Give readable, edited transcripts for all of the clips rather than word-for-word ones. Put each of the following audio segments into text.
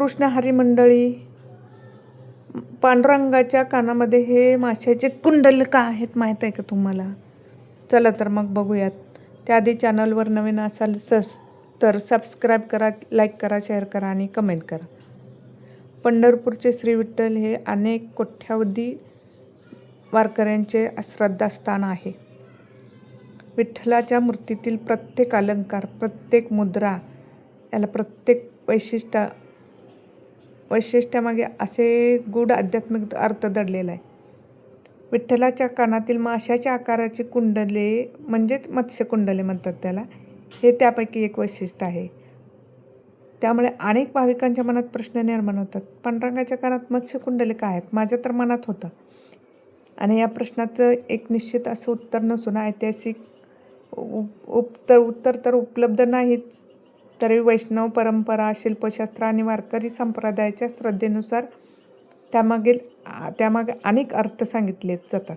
कृष्णहरी मंडळी, पांडुरंगाच्या कानामध्ये हे माशाचे कुंडल का आहेत माहीत आहे का तुम्हाला? चला तर मग बघूयात. त्याआधी चॅनलवर नवीन असाल तर सबस्क्राईब करा, लाईक करा, शेअर करा आणि कमेंट करा. पंढरपूरचे श्री विठ्ठल हे अनेक कोट्यावधी वारकऱ्यांचे श्रद्धास्थान आहे. विठ्ठलाच्या मूर्तीतील प्रत्येक अलंकार, प्रत्येक मुद्रा याला प्रत्येक वैशिष्ट्यामागे असे गूढ आध्यात्मिक अर्थ दडलेला आहे. विठ्ठलाच्या कानातील माशाच्या आकाराची कुंडले म्हणजेच मत्स्यकुंडले म्हणतात त्याला, हे त्यापैकी एक वैशिष्ट्य आहे. त्यामुळे अनेक भाविकांच्या मनात प्रश्न निर्माण होतात, पांडुरंगाच्या कानात मत्स्यकुंडले काय आहेत? माझ्या तर मनात होतं. आणि या प्रश्नाचं एक निश्चित असं उत्तर नसून ऐतिहासिक उत्तर तर उपलब्ध नाहीच, तरी वैष्णव परंपरा, शिल्पशास्त्र आणि वारकरी संप्रदायाच्या श्रद्धेनुसार त्यामागे अनेक अर्थ सांगितले जातात.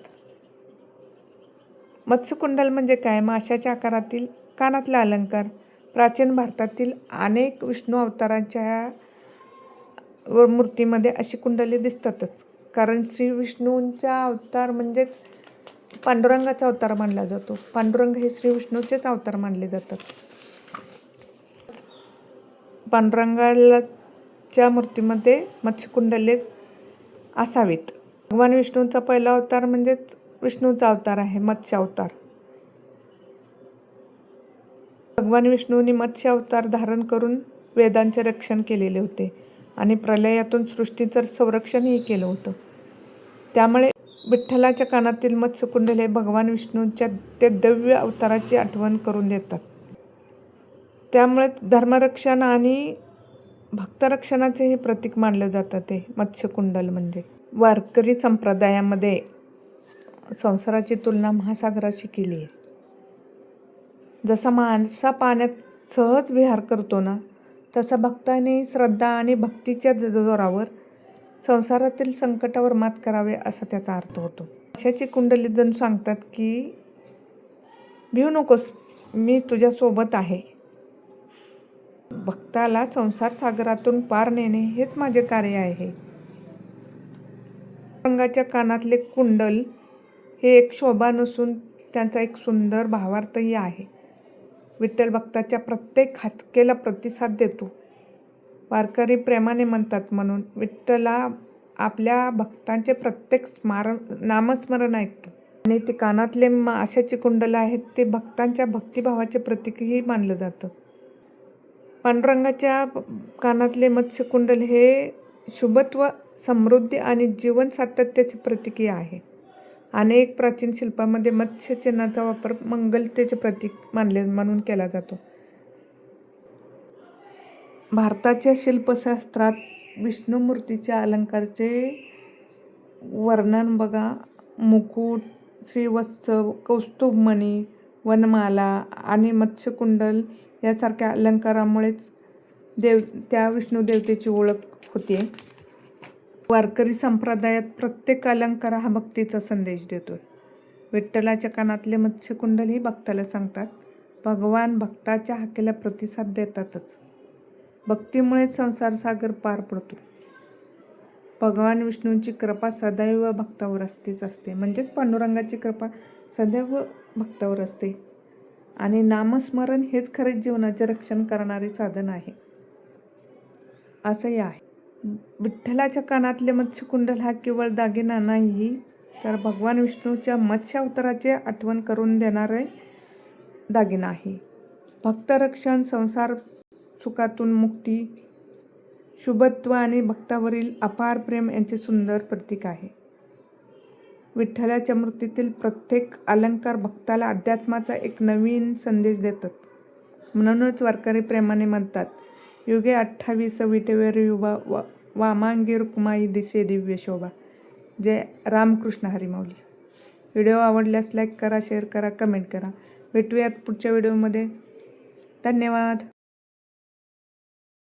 मत्स्यकुंडल म्हणजे काय? माशाच्या आकारातील कानातला अलंकार. प्राचीन भारतातील अनेक विष्णू अवतारांच्या मूर्तीमध्ये अशी कुंडले दिसतातच, कारण श्री विष्णूंचा अवतार म्हणजेच पांडुरंगाचा अवतार मानला जातो. पांडुरंग हे श्री विष्णूचेच अवतार मानले जातात. पांडुरंगाच्या मूर्तीमध्ये मत्स्यकुंडले असावीत. भगवान विष्णूंचा पहिला अवतार म्हणजेच विष्णूचा अवतार आहे, मत्स्य अवतार. भगवान विष्णूंनी मत्स्य अवतार धारण करून वेदांचे रक्षण केलेले होते आणि प्रलयातून सृष्टीचं संरक्षणही केलं होतं. त्यामुळे विठ्ठलाच्या कानातील मत्स्यकुंडल हे भगवान विष्णूंच्या ते दिव्य अवताराची आठवण करून देतात. त्यामुळे धर्मरक्षण आणि भक्तरक्षणाचे हे प्रतीक मानलं जातं ते मत्स्यकुंडल म्हणजे. वारकरी संप्रदायामध्ये संसाराची तुलना महासागराशी केली आहे. जसा माणसा पाण्यात सहज विहार करतो ना, तसा भक्तांनी श्रद्धा आणि भक्तीच्या जोरावर संसारातील संकटावर मात करावे असा त्याचा अर्थ होतो. माशाची कुंडली जणू सांगतात की भिऊ नकोस, मी तुझ्यासोबत आहे. भक्ताला संसार सागरातून पार नेणे हेच माझे कार्य आहे. रंगाच्या कानातले कुंडल हे एक शोभा नसून त्यांचा एक सुंदर भावार्थही आहे. विठ्ठल भक्ताच्या प्रत्येक हाकेला प्रतिसाद देतो. वारकरी प्रेमाने म्हणतात म्हणून विठ्ठला आपल्या भक्तांचे प्रत्येक नामस्मरण ऐकतो. आणि ते कानातले माशाची कुंडल आहेत ते भक्तांच्या भक्तिभावाचे प्रतीकही मानलं जातं. पांडुरंगाच्या कानातले मत्स्यकुंडल हे शुभत्व, समृद्धी आणि जीवन सातत्याचे प्रतीकही आहे. अनेक प्राचीन शिल्पामध्ये मत्स्य चिन्हाचा वापर मंगलतेचे प्रतीक म्हणून केला जातो. भारताच्या शिल्पशास्त्रात विष्णुमूर्तीच्या अलंकाराचे वर्णन बघा. मुकुट, श्रीवत्स, कौस्तुभमणी, वनमाला आणि मत्स्यकुंडल यासारख्या अलंकारामुळेच त्या विष्णू देवतेची ओळख होते. वारकरी संप्रदायात प्रत्येक अलंकार हा भक्तीचा संदेश देतो. विठ्ठलाच्या कानातले मत्स्यकुंडल ही भक्ताला सांगतात, भगवान भक्ताच्या हाकेला प्रतिसाद देतातच. भक्तीमुळे संसार सागर पार पडतो. भगवान विष्णूंची कृपा सदैव भक्तावर असते, म्हणजेच पांडुरंगाची कृपा सदैव भक्तावर असते. आणि नामस्मरण हेच खरे जीवनाचे रक्षण करणारे साधन आहे, असंही आहे. विठ्ठलाच्या कानातले मत्स्यकुंडल हा केवळ दागिना नाही, तर भगवान विष्णूच्या मत्स्य अवताराची आठवण करून देणारे दागिना आहे. भक्तरक्षण, संसार सुखातून मुक्ती, शुभत्व आणि भक्तावरील अपार प्रेम यांचे सुंदर प्रतीक आहे. विठ्ठलाच्या मूर्तीतील प्रत्येक अलंकार भक्ताला अध्यात्माचा एक नवीन संदेश देतात. म्हणूनच वारकरी प्रेमाने म्हणतात, युगे 28 विटेवर युवा वामांगी रुक्माई दिसे दिव्य शोभा. जय रामकृष्ण हरी माऊली. व्हिडिओ आवडल्यास लाईक करा, शेअर करा, कमेंट करा. भेटूयात पुढच्या व्हिडिओमध्ये. धन्यवाद.